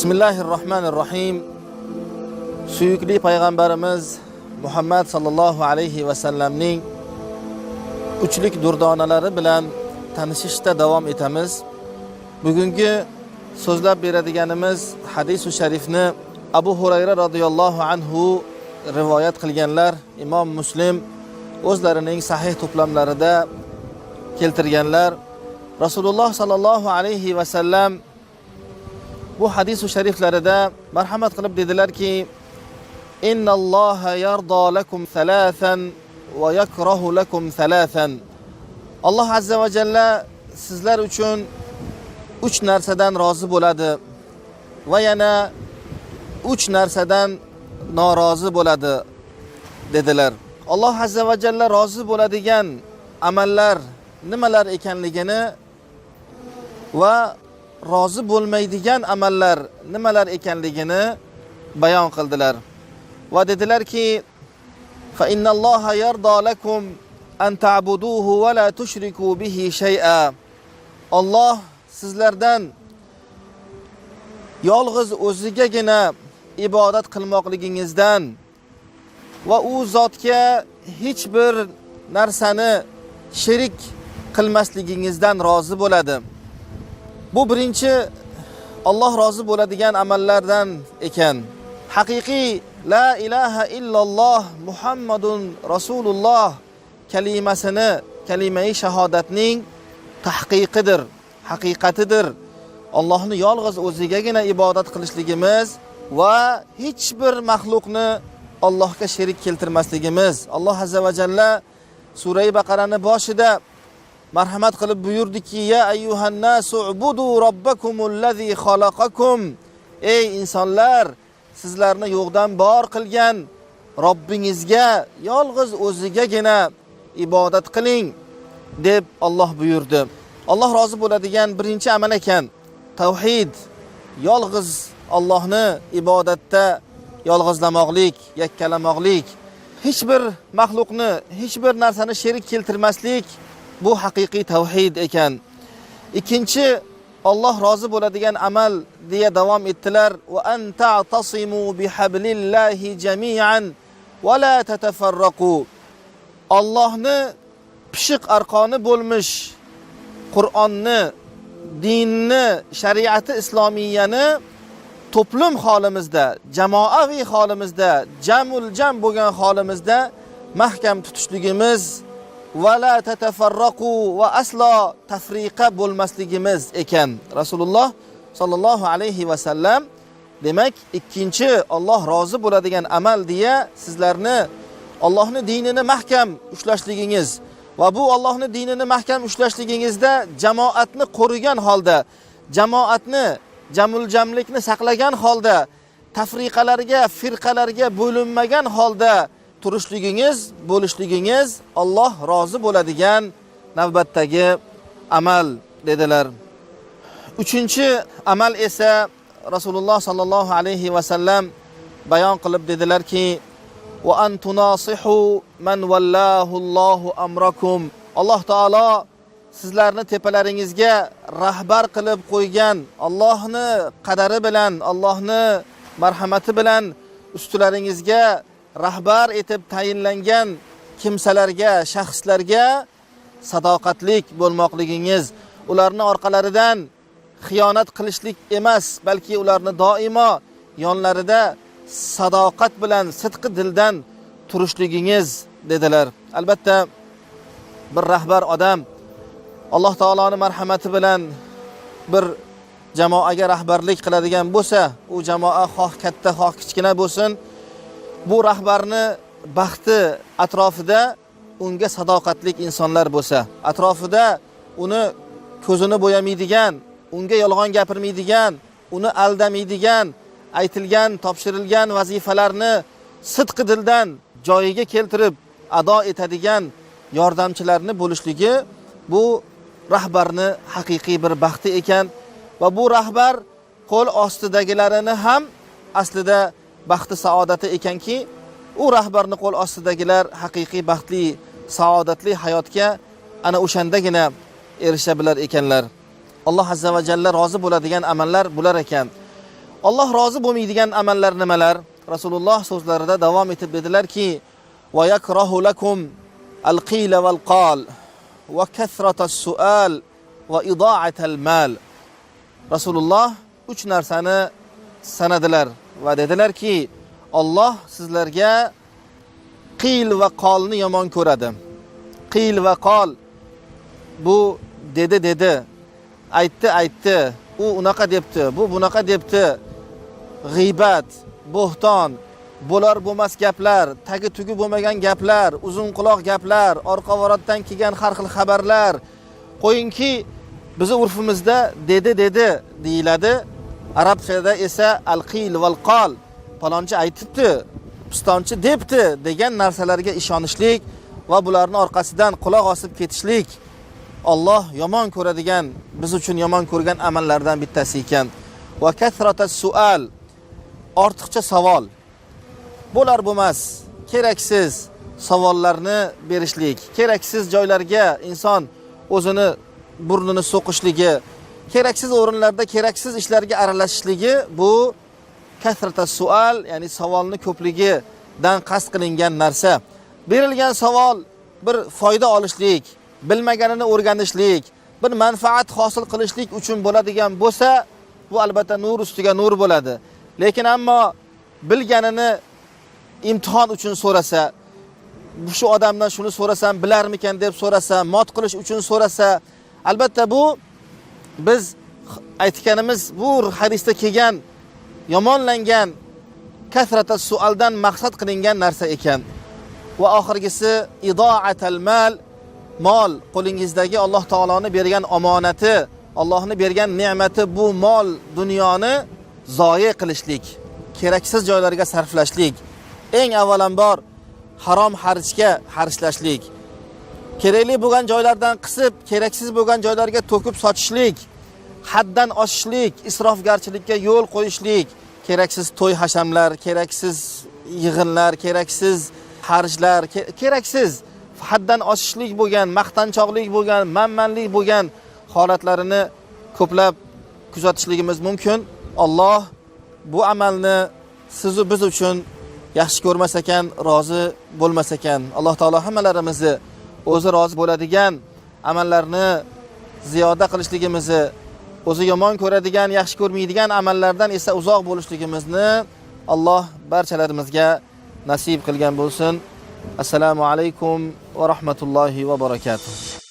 Bismillahirrohmanirrohim. Suyukli payg'ambarimiz Muhammad sallallohu alayhi va sallamning uchlik durdonalari bilan tanishishda davom etamiz. Bugungi so'zlab beradiganimiz hadis-u sharifni Abu Hurayra radhiyallohu anhu rivoyat qilganlar, Imom Muslim o'zlarining sahih to'plamlarida keltirganlar. Rasululloh sallallohu alayhi va sallam bu hadis-u shariflarida marhamat qilib dedilarki: "Innalloha yarda lakum thalathan va yakrahu lakum thalathan." Alloh azza va jalla sizlar uchun 3 narsadan rozi bo'ladi va yana 3 narsadan norozi bo'ladi dedilar. Alloh azza va jalla rozi bo'ladigan amallar nimalar ekanligini va rozi bo'lmaydigan amallar nimalar ekanligini bayon qildilar. Va dedilarki: "Fa innalloha yarda lakum an ta'buduhu va la tushriku bihi shay'a." Alloh sizlardan yolg'iz o'zigagina ibodat qilmoqligingizdan va u zotga hech bir narsani sherik qilmasligingizdan rozi bo'ladi. Bu birinchi Alloh rozi bo'ladigan amallardan ekan. Haqiqiy la ilaha illalloh Muhammadun Rasululloh kalimasini, kalimai shahodatning tahqiqidir, haqiqatidir. Allohni yolg'iz o'zigagina ibodat qilishligimiz va hech bir maxluqni Allohga sherik keltirmasligimiz. Alloh azza va jalla Sura Baqaraning boshida marhamat qilib buyurdiki: "Ya ayyuhan nasu ubudu robbakumul-lazi xalaqakum." Ey insonlar, sizlarni yo'qdan bor qilgan Robbingizga yolg'iz o'zigagina ibodat qiling deb Alloh buyurdi. Alloh rozi bo'ladigan birinchi amal ekan tavhid, yolg'iz Allohni ibodatda yolg'izlamoqlik, yakkalamoqlik, hech bir maxluqni, hech bir narsani sherik keltirmaslik. Bu haqiqiy tavhid ekan. Ikkinchi Alloh rozi bo'ladigan amal deya davom etdilar: "Va anta'tasimu bihablillahi jami'an va la tatafarraqu." Allohni pishiq arqoni bo'lmish Qur'onni, dinni, shariati islomiyani to'plum holimizda, jamoaviy holimizda, jamul jam bo'lgan holimizda mahkam tutishligimiz va la tatafarraqu va aslo tafriqa bo'lmasligimiz ekan. Rasululloh sallallohu alayhi va sallam demak ikkinchi Alloh rozi bo'ladigan amal deya sizlarni Allohning dinini mahkam ushlashligingiz va bu Allohning dinini mahkam ushlashligingizda jamoatni qo'rigan holda, jamoatni, jamul jamlikni saqlagan holda, tafriqalarga, firqalarga bo'linmagan holda turishligingiz, bo'lishligingiz Alloh rozi bo'ladigan navbatdagi amal dedilar. Uchinchi amal esa Rasululloh sallallohu alayhi va sallam bayon qilib dedilarki: "Va antunasihu man wallahu Allohu amrakum." Alloh taolo sizlarni tepalaringizga rahbar qilib qo'ygan, Allohni qadari bilan, Allohni marhamati bilan ustularingizga rahbar etib tayinlangan kimsalarga, shaxslarga sadoqatlik bo'lmoqligingiz, ularni orqalaridan xiyonat qilishlik emas, balki ularni doimo yonlarida sadoqat bilan, sidqi dildan turishligingiz dedilar. Albatta bir rahbar odam Alloh taoloning marhamati bilan bir jamoaga rahbarlik qiladigan bo'lsa, u jamoa xoh katta, xoh kichkina bo'lsin, bu rahbarni baxti atrofida unga sadoqatlik insonlar bo'lsa, atrofida uni ko'zini bo'yamaydigan, unga yolg'on gapirmaydigan, uni aldamaydigan, aytilgan, topshirilgan vazifalarni sidqi dildan joyiga keltirib ado etadigan yordamchilarni bo'lishligi bu rahbarni haqiqiy bir baxti ekan va bu rahbar qo'l ostidagilarini ham aslida baxti saodati ekanki, u rahbarni qo'l ostidagilar haqiqiy baxtli, saodatli hayotga ana o'shandagina erisha bilar ekanlar. Alloh azza va jalla rozi bo'ladigan amallar bular ekan. Alloh rozi bo'lmaydigan amallar nimalar? Rasululloh so'zlarida davom etib dedilarki: "Va yakrahu lakum al-qila wal-qal va kasratas su'al va ido'atal mal." Rasululloh 3 narsani sanadilar va dedilarki, Alloh sizlarga qil va qolni yomon ko'radi. Qil va qol bu dedi, aytdi, u unaqa debdi, bu bunaqa debdi. G'iybat, bo'hton, bo'lar bo'lmas gaplar, tagi tugi bo'lmagan gaplar, uzun quloq gaplar, orqa varoddan kelgan har xil xabarlar. Qo'yingki, bizning urfimizda dedi deyiladi. Arabchada esa al-qil val qol, palonchi aytibdi, pistonchi debdi degan narsalarga ishonishlik va bularning orqasidan quloq osib ketishlik Alloh yomon ko'radigan, biz uchun yomon ko'rgan amallardan bittasi ekan. Va kasratas sual, ortiqcha savol. Bo'lar bo'lmas, keraksiz savollarni berishlik, keraksiz joylarga inson o'zini burnini so'qishligi, keraksiz o'rinlarda keraksiz ishlarga aralashishligi bu kasratas sual, ya'ni savolni ko'pligidan qasd qilingan narsa. Berilgan savol bir foyda olishlik, bilmaganini o'rganishlik, bir manfaat hosil qilishlik uchun bo'ladigan bo'lsa, bu albatta nur ustiga nur bo'ladi. Lekin ammo bilganini imtihon uchun so'rasa, shu odamdan shuni so'rasam bilarmikan deb so'rasa, mot qilish uchun so'rasa, albatta bu biz aytganimiz bu hadisda kelgan yomonlangan kasratas sualdan maqsad qilingan narsa ekan. Va oxirgisi ido'atal mal, mol qo'lingizdagi Alloh taoloning bergan omonati, Allohning bergan ne'mati, bu mol dunyoni zoyi qilishlik, keraksiz joylarga sarflashlik, eng avvalambor harom xarjga xarjlashlik, kerakli bo'lgan joylardan qisib, keraksiz bo'lgan joylarga to'kib sochishlik, haddan oshishlik, isrofgarchilikka yo'l qo'yishlik, keraksiz to'y hashamlar, keraksiz yig'inlar, keraksiz xarjlar, keraksiz haddan oshishlik bo'lgan, maqtanchoqlik bo'lgan, manmanlik bo'lgan holatlarini ko'plab kuzatishligimiz mumkin. Alloh bu amalni siz va biz uchun yaxshi ko'rmas ekan, rozi bo'lmas ekan. Alloh taolo hammalarimizni o'zi rozi bo'ladigan amallarni ziyoda qilishligimizni, o'zi yomon ko'radigan, yaxshi ko'rmaydigan amallardan esa uzoq bo'lishligimizni Alloh barchalarimizga nasib qilgan bo'lsin. Assalomu alaykum va rahmatullohi va barakatuh.